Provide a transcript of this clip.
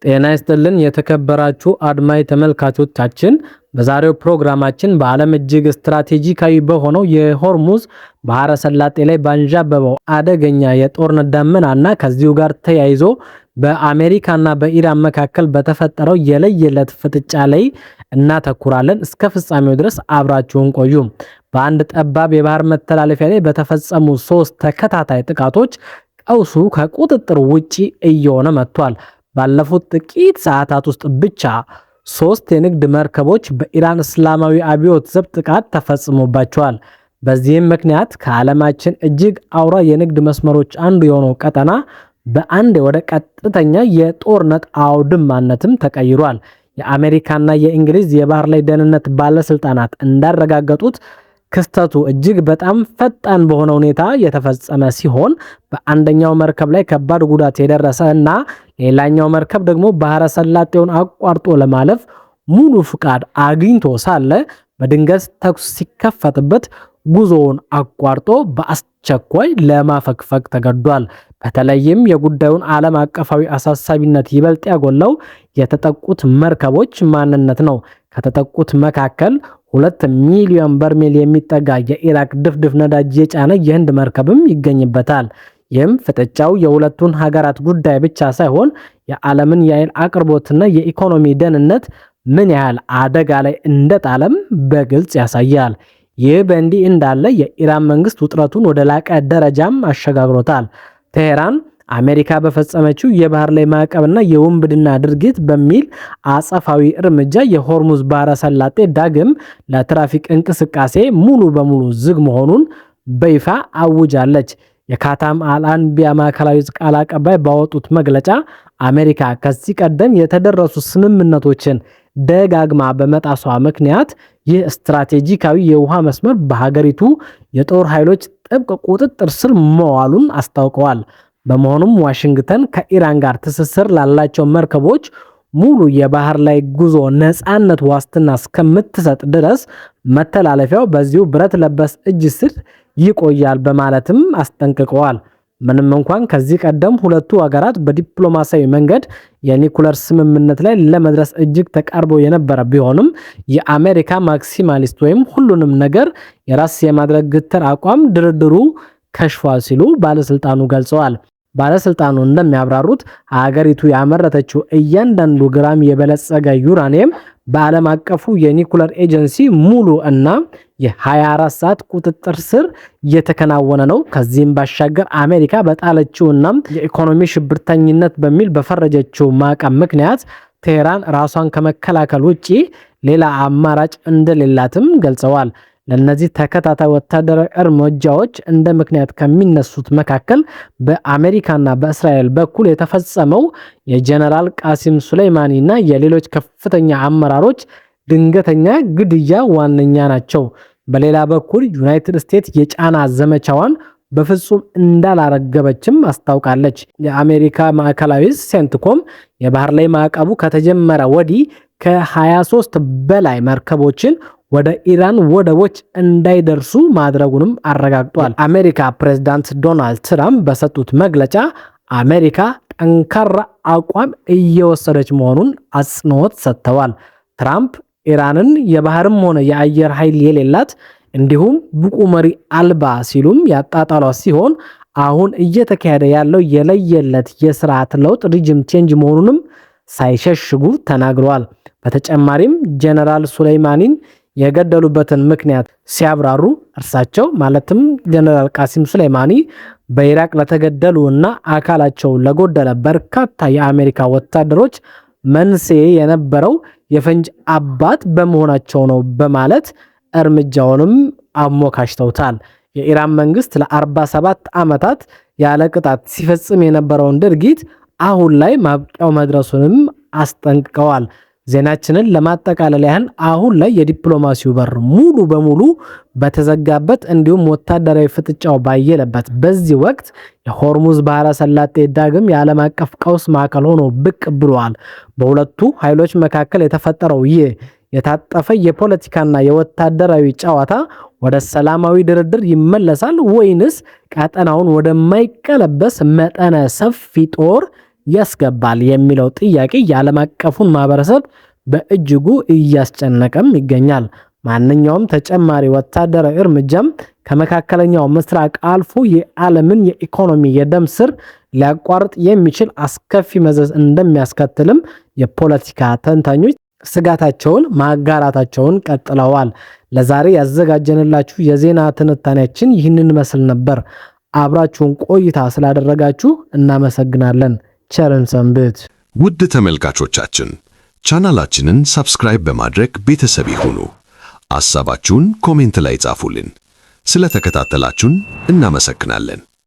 ጤና ይስጥልን የተከበራችሁ አድማጭ ተመልካቾቻችን፣ በዛሬው ፕሮግራማችን በዓለም እጅግ ስትራቴጂካዊ በሆነው የሆርሙዝ ባህረ ሰላጤ ላይ ባንዣበበው አደገኛ የጦርነት ደመናና ከዚሁ ጋር ተያይዞ በአሜሪካና በኢራን መካከል በተፈጠረው የለየለት ፍጥጫ ላይ እናተኩራለን። እስከ ፍጻሜው ድረስ አብራችሁን ቆዩ። በአንድ ጠባብ የባህር መተላለፊያ ላይ በተፈጸሙ 3 ተከታታይ ጥቃቶች ቀውሱ ከቁጥጥር ውጪ እየሆነ መጥቷል። ባለፉት ጥቂት ሰዓታት ውስጥ ብቻ 3 የንግድ መርከቦች በኢራን እስላማዊ አብዮት ዘብ ጥቃት ተፈጽሞባቸዋል። በዚህም ምክንያት ከዓለማችን እጅግ አውራ የንግድ መስመሮች አንዱ የሆነው ቀጠና በአንድ ወደ ቀጥተኛ የጦርነት አውድማነትም ተቀይሯል። የአሜሪካና የእንግሊዝ የባህር ላይ ደህንነት ባለስልጣናት እንዳረጋገጡት ክስተቱ እጅግ በጣም ፈጣን በሆነ ሁኔታ የተፈጸመ ሲሆን በአንደኛው መርከብ ላይ ከባድ ጉዳት የደረሰ እና ሌላኛው መርከብ ደግሞ ባህረ ሰላጤውን አቋርጦ ለማለፍ ሙሉ ፍቃድ አግኝቶ ሳለ በድንገት ተኩስ ሲከፈትበት ጉዞውን አቋርጦ በአስቸኳይ ለማፈግፈግ ተገዷል። በተለይም የጉዳዩን ዓለም አቀፋዊ አሳሳቢነት ይበልጥ ያጎላው የተጠቁት መርከቦች ማንነት ነው። ከተጠቁት መካከል 2 ሚሊዮን በርሜል የሚጠጋ የኢራቅ ድፍድፍ ነዳጅ የጫነ የህንድ መርከብም ይገኝበታል። ይህም ፍጥጫው የሁለቱን ሀገራት ጉዳይ ብቻ ሳይሆን የዓለምን የኃይል አቅርቦትና የኢኮኖሚ ደህንነት ምን ያህል አደጋ ላይ እንደጣለም በግልጽ ያሳያል። ይህ በእንዲህ እንዳለ የኢራን መንግስት ውጥረቱን ወደ ላቀ ደረጃም አሸጋግሮታል። ቴሄራን አሜሪካ በፈጸመችው የባህር ላይ ማዕቀብና የውንብድና ድርጊት በሚል አጸፋዊ እርምጃ የሆርሙዝ ባህረ ሰላጤ ዳግም ለትራፊክ እንቅስቃሴ ሙሉ በሙሉ ዝግ መሆኑን በይፋ አውጃለች። የካታም አልአንቢያ ማዕከላዊ ቃል አቀባይ ባወጡት መግለጫ አሜሪካ ከዚህ ቀደም የተደረሱ ስምምነቶችን ደጋግማ በመጣሷ ምክንያት ይህ ስትራቴጂካዊ የውሃ መስመር በሀገሪቱ የጦር ኃይሎች ጥብቅ ቁጥጥር ስር መዋሉን አስታውቀዋል። በመሆኑም ዋሽንግተን ከኢራን ጋር ትስስር ላላቸው መርከቦች ሙሉ የባህር ላይ ጉዞ ነፃነት ዋስትና እስከምትሰጥ ድረስ መተላለፊያው በዚሁ ብረት ለበስ እጅ ስር ይቆያል በማለትም አስጠንቅቀዋል። ምንም እንኳን ከዚህ ቀደም ሁለቱ ሀገራት በዲፕሎማሲያዊ መንገድ የኒኩለር ስምምነት ላይ ለመድረስ እጅግ ተቃርበው የነበረ ቢሆንም የአሜሪካ ማክሲማሊስት ወይም ሁሉንም ነገር የራስ የማድረግ ግትር አቋም ድርድሩ ከሽፏል ሲሉ ባለስልጣኑ ገልጸዋል። ባለስልጣኑ እንደሚያብራሩት ሀገሪቱ ያመረተችው እያንዳንዱ ግራም የበለጸገ ዩራኒየም በዓለም አቀፉ የኒኩለር ኤጀንሲ ሙሉ እና የ24 ሰዓት ቁጥጥር ስር እየተከናወነ ነው። ከዚህም ባሻገር አሜሪካ በጣለችውና የኢኮኖሚ ሽብርተኝነት በሚል በፈረጀችው ማዕቀብ ምክንያት ቴሄራን ራሷን ከመከላከል ውጪ ሌላ አማራጭ እንደሌላትም ገልጸዋል። ለነዚህ ተከታታይ ወታደራዊ እርምጃዎች እንደ ምክንያት ከሚነሱት መካከል በአሜሪካና በእስራኤል በኩል የተፈጸመው የጀነራል ቃሲም ሱሌይማኒና የሌሎች ከፍተኛ አመራሮች ድንገተኛ ግድያ ዋነኛ ናቸው። በሌላ በኩል ዩናይትድ ስቴትስ የጫና ዘመቻዋን በፍጹም እንዳላረገበችም አስታውቃለች። የአሜሪካ ማዕከላዊ ሴንትኮም የባህር ላይ ማዕቀቡ ከተጀመረ ወዲህ ከ23 በላይ መርከቦችን ወደ ኢራን ወደቦች እንዳይደርሱ ማድረጉንም አረጋግጧል። አሜሪካ ፕሬዝዳንት ዶናልድ ትራምፕ በሰጡት መግለጫ አሜሪካ ጠንካራ አቋም እየወሰደች መሆኑን አጽንኦት ሰጥተዋል። ትራምፕ ኢራንን የባህርም ሆነ የአየር ኃይል የሌላት እንዲሁም ብቁ መሪ አልባ ሲሉም ያጣጣሏት ሲሆን አሁን እየተካሄደ ያለው የለየለት የስርዓት ለውጥ ሪጅም ቼንጅ መሆኑንም ሳይሸሽጉ ተናግረዋል። በተጨማሪም ጀነራል ሱሌይማኒን የገደሉበትን ምክንያት ሲያብራሩ እርሳቸው ማለትም ጀነራል ቃሲም ሱሌይማኒ በኢራቅ ለተገደሉ እና አካላቸው ለጎደለ በርካታ የአሜሪካ ወታደሮች መንስኤ የነበረው የፈንጅ አባት በመሆናቸው ነው በማለት እርምጃውንም አሞካሽተውታል። የኢራን መንግስት ለ47 ዓመታት ያለ ቅጣት ሲፈጽም የነበረውን ድርጊት አሁን ላይ ማብቂያው መድረሱንም አስጠንቅቀዋል። ዜናችንን ለማጠቃለል ያህል አሁን ላይ የዲፕሎማሲው በር ሙሉ በሙሉ በተዘጋበት እንዲሁም ወታደራዊ ፍጥጫው ባየለበት በዚህ ወቅት የሆርሙዝ ባህረ ሰላጤ ዳግም የዓለም አቀፍ ቀውስ ማዕከል ሆኖ ብቅ ብሏል። በሁለቱ ኃይሎች መካከል የተፈጠረው ይህ የታጠፈ የፖለቲካና የወታደራዊ ጨዋታ ወደ ሰላማዊ ድርድር ይመለሳል ወይንስ ቀጠናውን ወደማይቀለበስ መጠነ ሰፊ ጦር ያስገባል የሚለው ጥያቄ የዓለም አቀፉን ማህበረሰብ በእጅጉ እያስጨነቀም ይገኛል። ማንኛውም ተጨማሪ ወታደራዊ እርምጃም ከመካከለኛው ምስራቅ አልፎ የዓለምን የኢኮኖሚ የደም ስር ሊያቋርጥ የሚችል አስከፊ መዘዝ እንደሚያስከትልም የፖለቲካ ተንታኞች ስጋታቸውን ማጋራታቸውን ቀጥለዋል። ለዛሬ ያዘጋጀንላችሁ የዜና ትንታኔያችን ይህንን መስል ነበር። አብራችሁን ቆይታ ስላደረጋችሁ እናመሰግናለን። ቸርን ሰንብት። ውድ ተመልካቾቻችን ቻናላችንን ሰብስክራይብ በማድረግ ቤተሰብ ይሁኑ። ሐሳባችሁን ኮሜንት ላይ ጻፉልን። ስለተከታተላችሁን እናመሰግናለን።